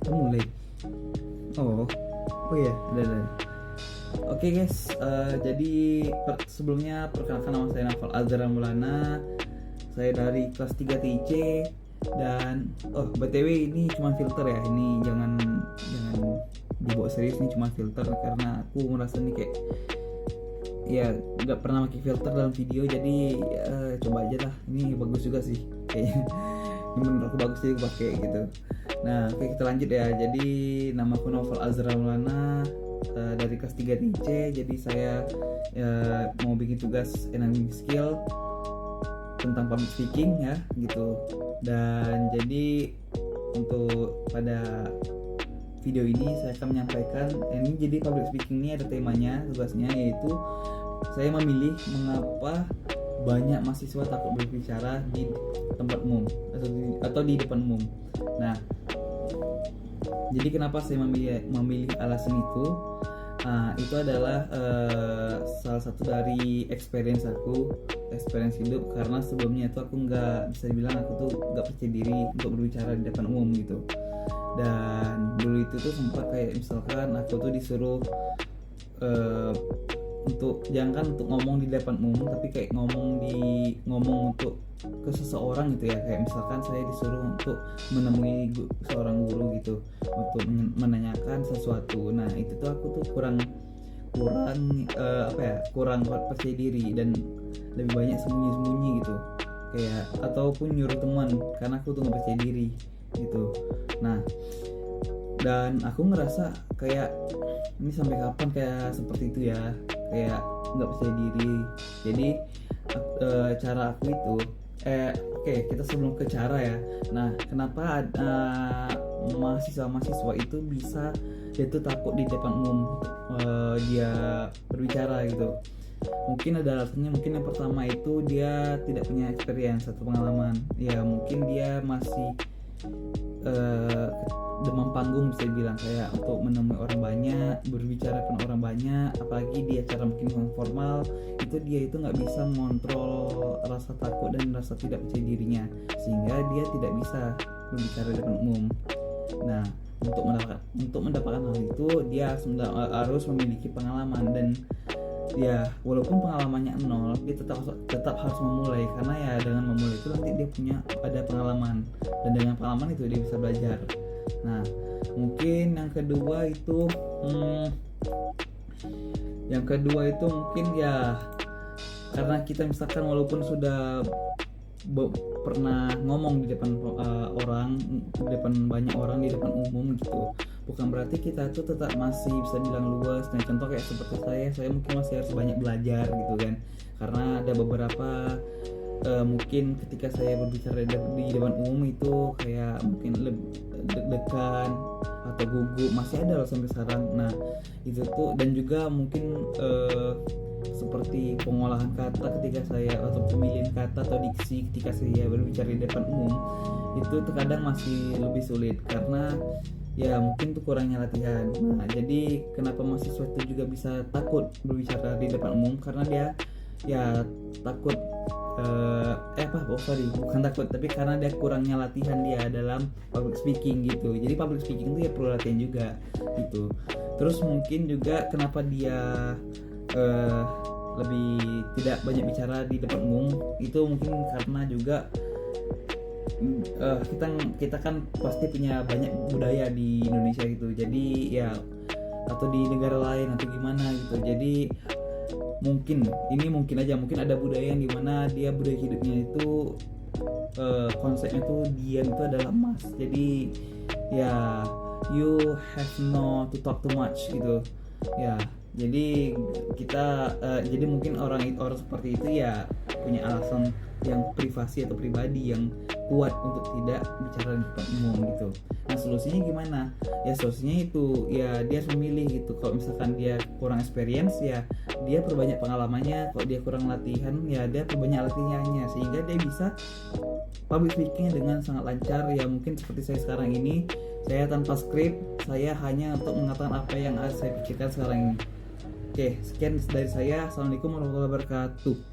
Udah mulai. Oh, oh ya, udah. Oke guys, jadi sebelumnya perkenalkan, nama saya Naufal Azhar Maulana. Saya dari kelas 3 TIC. Dan BTW ini cuma filter ya. Ini jangan dibawa serius, ini cuma filter karena aku merasa nih kayak ya nggak pernah pakai filter dalam video, jadi coba aja lah. Ini bagus juga sih kayaknya. Ini menurut aku bagus, jadi aku pakai gitu. Nah, oke, kita lanjut ya. Jadi nama aku Naufal Azhar Maulana, dari kelas 3 TIC. Jadi saya mau bikin tugas enabling skill tentang public speaking ya gitu. Dan jadi untuk pada video ini saya akan menyampaikan, ini jadi public speaking ini ada temanya, tugasnya, yaitu saya memilih mengapa banyak mahasiswa takut berbicara di tempat umum atau di depan umum. Nah, jadi kenapa saya memilih alasan itu? Itu adalah salah satu dari experience hidup, karena sebelumnya itu aku bisa dibilang aku tuh nggak percaya diri untuk berbicara di depan umum gitu. Dan dulu itu tuh sempat kayak misalkan aku tuh disuruh untuk jangan untuk ngomong di depan umum, tapi kayak ngomong untuk ke seseorang gitu ya. Kayak misalkan saya disuruh untuk menemui seorang guru gitu untuk menanyakan sesuatu. Nah, itu tuh aku tuh kurang percaya diri dan lebih banyak sembunyi gitu, kayak ataupun nyuruh teman karena aku tuh nggak percaya diri gitu. Nah, dan aku ngerasa kayak ini sampai kapan kayak seperti itu ya, kayak nggak percaya diri. Jadi cara aku itu oke, kita sebelum ke cara ya. Nah, kenapa mahasiswa itu bisa dia tuh takut di depan umum dia berbicara gitu? Mungkin ada alasannya. Mungkin yang pertama itu dia tidak punya experience atau pengalaman. Ya mungkin dia masih demam panggung, bisa dibilang, kayak untuk menemui orang banyak, berbicara dengan orang banyak, apalagi di acara mungkin yang formal, itu dia itu nggak bisa mengontrol rasa takut dan rasa tidak percaya dirinya, sehingga dia tidak bisa berbicara di depan umum. Nah, untuk mendapatkan hal itu dia harus memiliki pengalaman, dan ya walaupun pengalamannya nol, dia tetap harus memulai, karena ya dengan memulai itu nanti dia ada pengalaman, dan dengan pengalaman itu dia bisa belajar. Nah, mungkin yang kedua itu mungkin ya karena kita misalkan walaupun sudah pernah ngomong di depan di depan banyak orang, di depan umum gitu, bukan berarti kita tuh tetap masih bisa bilang luas. Nah, contoh kayak seperti saya mungkin masih harus banyak belajar gitu kan, karena ada beberapa mungkin ketika saya berbicara di depan umum itu kayak mungkin deg-degan atau gugup, masih ada loh sampai sekarang. Nah, itu tuh, dan juga mungkin seperti pengolahan kata ketika saya, atau pemilihan kata atau diksi ketika saya berbicara di depan umum, itu terkadang masih lebih sulit karena ya mungkin tuh kurangnya latihan. Nah, jadi kenapa mahasiswa itu juga bisa takut berbicara di depan umum, karena dia ya takut bukan takut, tapi karena dia kurangnya latihan dia dalam public speaking gitu. Jadi public speaking itu ya perlu latihan juga gitu. Terus mungkin juga kenapa dia lebih tidak banyak bicara di depan umum, itu mungkin karena juga kita kan pasti punya banyak budaya di Indonesia gitu. Jadi ya, atau di negara lain atau gimana gitu. Jadi mungkin ada budaya yang dimana dia budaya hidupnya itu konsepnya tuh diam itu adalah emas. Jadi ya you have no to talk too much gitu ya. Jadi jadi mungkin orang seperti itu ya punya alasan yang privasi atau pribadi yang kuat untuk tidak bicara di depan umum gitu. Nah, solusinya gimana? Ya solusinya itu ya dia harus memilih gitu. Kalau misalkan dia kurang experience, ya dia perbanyak pengalamannya. Kalau dia kurang latihan, ya dia perbanyak latihannya, sehingga dia bisa public speaking dengan sangat lancar. Ya mungkin seperti saya sekarang ini, saya tanpa skrip, saya hanya untuk mengatakan apa yang saya pikirkan sekarang ini. Oke, sekian dari saya. Assalamualaikum warahmatullahi wabarakatuh.